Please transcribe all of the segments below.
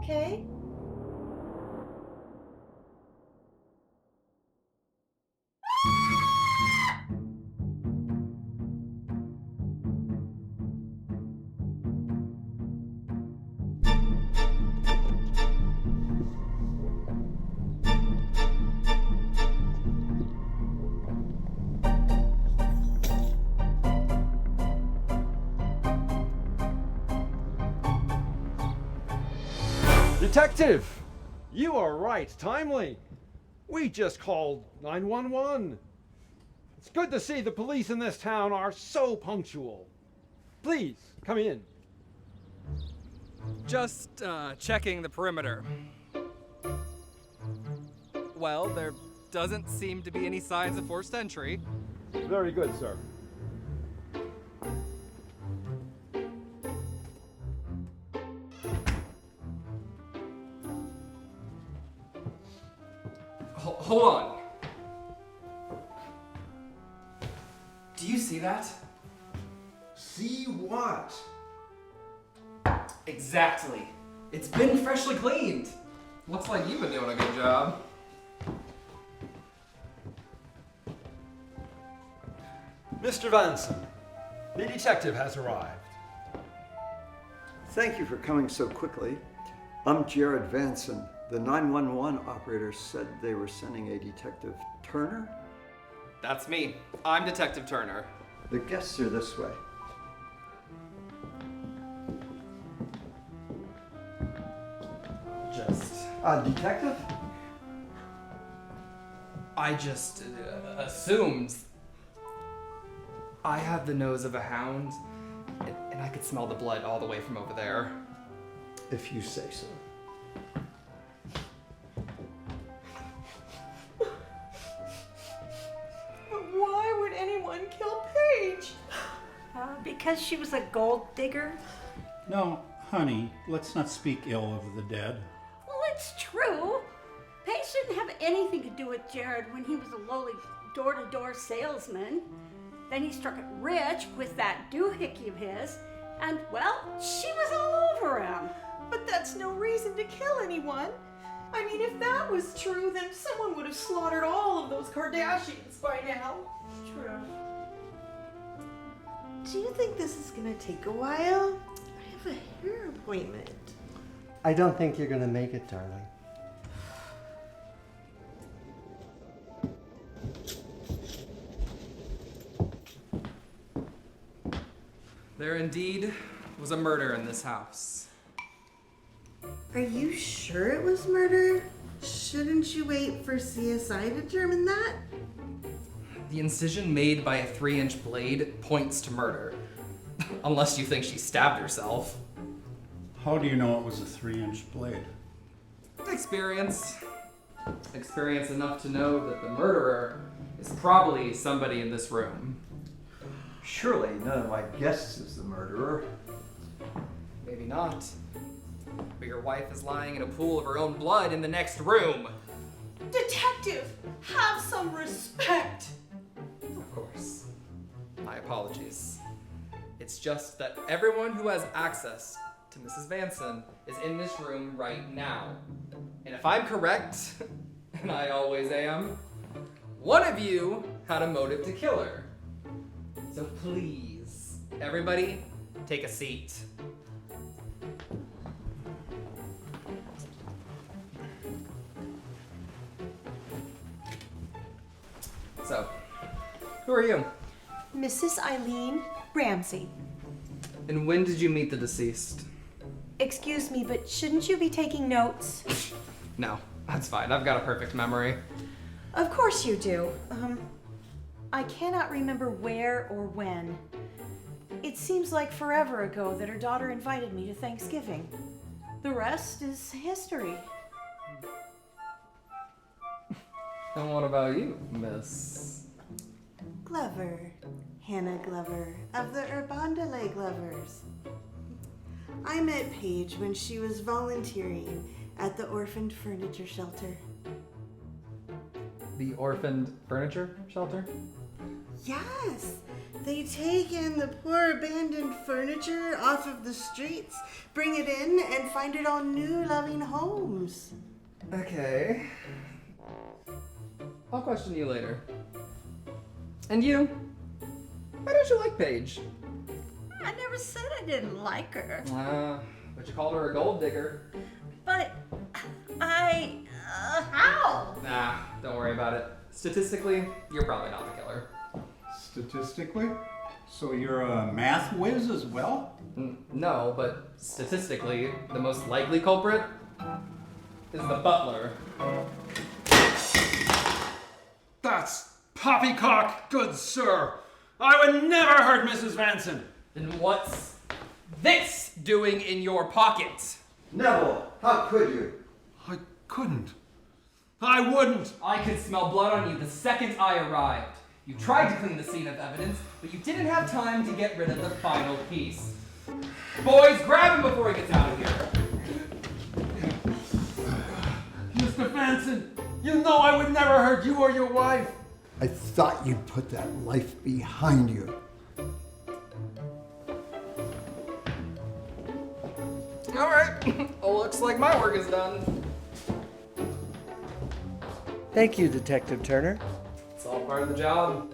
okay? Detective! You are right, timely. We just called 911. It's good to see the police in this town are so punctual. Please, come in. Just checking the perimeter. Well, there doesn't seem to be any signs of forced entry. Very good, sir. Hold on. Do you see that? See what? Exactly. It's been freshly cleaned. Looks like you've been doing a good job. Mr. Vanson, the detective has arrived. Thank you for coming so quickly. I'm Jared Vanson. The 911 operator said they were sending a Detective Turner. That's me. I'm Detective Turner. The guests are this way. Detective? I just assumed. I have the nose of a hound, and I could smell the blood all the way from over there. If you say so. Why would anyone kill Paige? Because she was a gold digger? No, honey, let's not speak ill of the dead. Well, it's true. Paige didn't have anything to do with Jared when he was a lowly door-to-door salesman. Then he struck it rich with that doohickey of his, and, well, she was all over him. But that's no reason to kill anyone. I mean, if that was true, then someone would have slaughtered all of those Kardashians by now. True. Do you think this is gonna take a while? I have a hair appointment. I don't think you're gonna make it, darling. There indeed was a murder in this house. Are you sure it was murder? Shouldn't you wait for CSI to determine that? The incision made by a 3-inch blade points to murder. Unless you think she stabbed herself. How do you know it was a 3-inch blade? Experience. Experience enough to know that the murderer is probably somebody in this room. Surely none of my guests is the murderer. Maybe not. But your wife is lying in a pool of her own blood in the next room. Detective, have some respect. Of course. My apologies. It's just that everyone who has access to Mrs. Vanson is in this room right now. And if I'm correct, and I always am, one of you had a motive to kill her. So please, everybody, take a seat. So, who are you? Mrs. Eileen Ramsey. And when did you meet the deceased? Excuse me, but shouldn't you be taking notes? No, that's fine. I've got a perfect memory. Of course you do. I cannot remember where or when. It seems like forever ago that her daughter invited me to Thanksgiving. The rest is history. And what about you, Miss? Glover. Hannah Glover of the Urbandale Glovers. I met Paige when she was volunteering at the orphaned furniture shelter. The orphaned furniture shelter? Yes, They take in the poor abandoned furniture off of the streets, bring it in, and find it all new, loving homes. Okay. I'll question you later. And you? Why don't you like Paige? I never said I didn't like her. But you called her a gold digger. But how? Nah, don't worry about it. Statistically, you're probably not the killer. Statistically? So you're a math whiz as well? No, but statistically, the most likely culprit is the butler. That's poppycock, good sir. I would never hurt Mrs. Vanson. Then what's this doing in your pocket? Neville, how could you? I couldn't. I wouldn't. I could smell blood on you the second I arrived. You tried to clean the scene of evidence, but you didn't have time to get rid of the final piece. Boys, grab him before he gets out of here. Mr. Vanson, you know I would never hurt you or your wife. I thought you'd put that life behind you. All right. Looks like my work is done. Thank you, Detective Turner. It's all part of the job.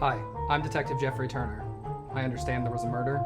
Hi, I'm Detective Jeffrey Turner. I understand there was a murder.